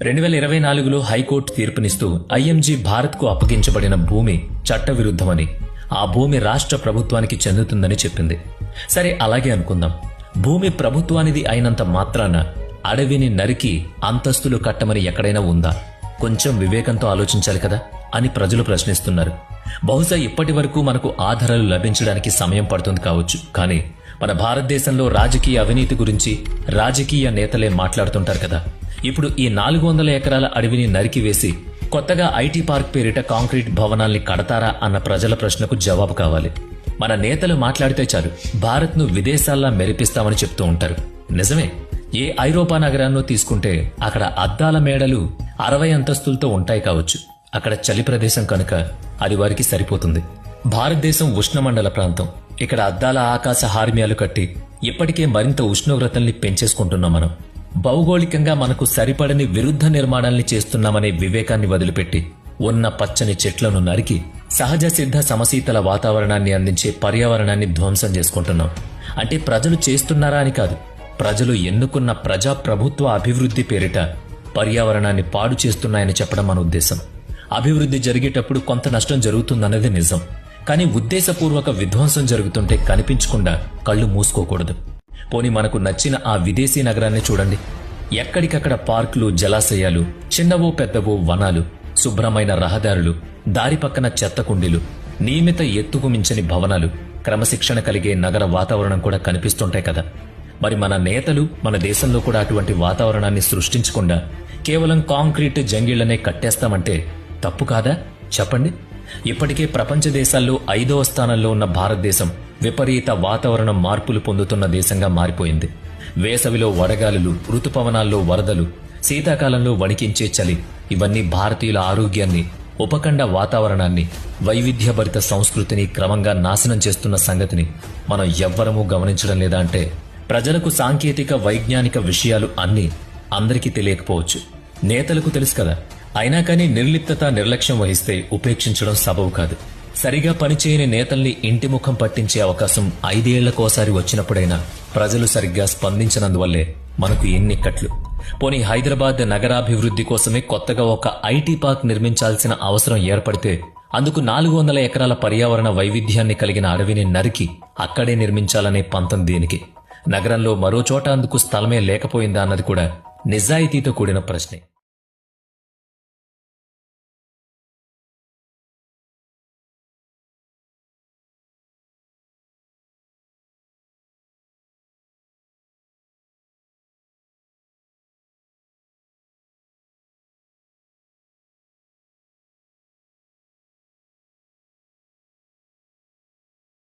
2024లో high court తీర్పునిస్తూ IMG భారత్కు అప్పగించబడిన భూమి చట్టవిరుద్ధమని, ఆ భూమి రాష్ట్ర ప్రభుత్వానికి చెందుతుందని చెప్పింది. సరే, అలాగే అనుకుందాం. భూమి ప్రభుత్వానిది అయినంత మాత్రాన అడవిని నరికి అంతస్తులు కట్టమని ఎక్కడైనా ఉందా? కొంచెం వివేకంతో ఆలోచించాలి కదా అని ప్రజలు ప్రశ్నిస్తున్నారు. బహుశా ఇప్పటి వరకు మనకు ఆధారాలు లభించడానికి సమయం పడుతుంది కావచ్చు. కానీ మన భారతదేశంలో రాజకీయ అవినీతి గురించి రాజకీయ నేతలే మాట్లాడుతుంటారు కదా. ఇప్పుడు ఈ 400 ఎకరాల అడవిని నరికివేసి కొత్తగా ఐటీ పార్క్ పేరిట కాంక్రీట్ భవనాల్ని కడతారా అన్న ప్రజల ప్రశ్నకు జవాబు కావాలి. మన నేతలు మాట్లాడితే చాలు భారత్ను విదేశాల్లా మెరిపిస్తామని చెప్తూ ఉంటారు. నిజమే, ఏ ఐరోపా నగరాన్నో తీసుకుంటే అక్కడ అద్దాల మేడలు 60 అంతస్తులతో ఉంటాయి కావచ్చు. అక్కడ చలి ప్రదేశం కనుక అది వారికి సరిపోతుంది. భారతదేశం ఉష్ణమండల ప్రాంతం. ఇక్కడ అద్దాల ఆకాశ హార్మ్యాలు కట్టి ఇప్పటికే మరింత ఉష్ణోగ్రతల్ని పెంచేసుకుంటున్నాం. మనం భౌగోళికంగా మనకు సరిపడని విరుద్ధ నిర్మాణాల్ని చేస్తున్నామనే వివేకాన్ని వదిలిపెట్టి ఉన్న పచ్చని చెట్లను నరికి సహజ సిద్ధ సమశీతల వాతావరణాన్ని అందించే పర్యావరణాన్ని ధ్వంసం చేసుకుంటున్నాం. అంటే ప్రజలు చేస్తున్నారా అని కాదు, ప్రజలు ఎన్నుకున్న ప్రజా ప్రభుత్వ అభివృద్ధి పేరిట పర్యావరణాన్ని పాడు చేస్తున్నాయని చెప్పడం మన ఉద్దేశం. అభివృద్ధి జరిగేటప్పుడు కొంత నష్టం జరుగుతుందన్నది నిజం. కానీ ఉద్దేశపూర్వక విధ్వంసం జరుగుతుంటే కనిపించకుండా కళ్ళు మూసుకోకూడదు. పోనీ మనకు నచ్చిన ఆ విదేశీ నగరాన్ని చూడండి. ఎక్కడికక్కడ పార్కులు, జలాశయాలు, చిన్నవో పెద్దవో వనాలు, శుభ్రమైన రహదారులు, దారి పక్కన చెత్త కుండీలు, నియమిత ఎత్తుకు మించని భవనాలు, క్రమశిక్షణ కలిగే నగర వాతావరణం కూడా కనిపిస్తుంటాయి కదా. మరి మన నేతలు మన దేశంలో కూడా అటువంటి వాతావరణాన్ని సృష్టించకుండా కేవలం కాంక్రీట్ జంగిళ్లనే కట్టేస్తామంటే తప్పు కాదా చెప్పండి. ఇప్పటికే ప్రపంచ దేశాల్లో 5వ స్థానంలో ఉన్న భారతదేశం విపరీత వాతావరణ మార్పులు పొందుతున్న దేశంగా మారిపోయింది. వేసవిలో వడగాలులు, ఋతుపవనాల్లో వరదలు, శీతాకాలంలో వణికించే చలి, ఇవన్నీ భారతీయుల ఆరోగ్యాన్ని, ఉపఖండ వాతావరణాన్ని, వైవిధ్యభరిత సంస్కృతిని క్రమంగా నాశనం చేస్తున్న సంగతిని మనం ఎవ్వరమూ గమనించడం లేదా అంటే ప్రజలకు సాంకేతిక వైజ్ఞానిక విషయాలు అన్నీ అందరికీ తెలియకపోవచ్చు. నేతలకు తెలుసు కదా. అయినా కానీ నిర్లిప్తత, నిర్లక్ష్యం వహిస్తే ఉపేక్షించడం సబబు కాదు. సరిగా పనిచేయని నేతల్ని ఇంటి ముఖం పట్టించే అవకాశం 5 ఏళ్లకోసారి వచ్చినప్పుడైనా ప్రజలు సరిగ్గా స్పందించనందువల్లే మనకు ఎన్ని కట్లు. పోనీ హైదరాబాద్ నగరాభివృద్ధి కోసమే కొత్తగా ఒక ఐటీ పార్క్ నిర్మించాల్సిన అవసరం ఏర్పడితే అందుకు 400 ఎకరాల పర్యావరణ వైవిధ్యాన్ని కలిగిన అడవిని నరికి అక్కడే నిర్మించాలనే పంతం దేనికి? నగరంలో మరో చోట అందుకు స్థలమే లేకపోయిందా అన్నది కూడా నిజాయితీతో కూడిన ప్రశ్నే.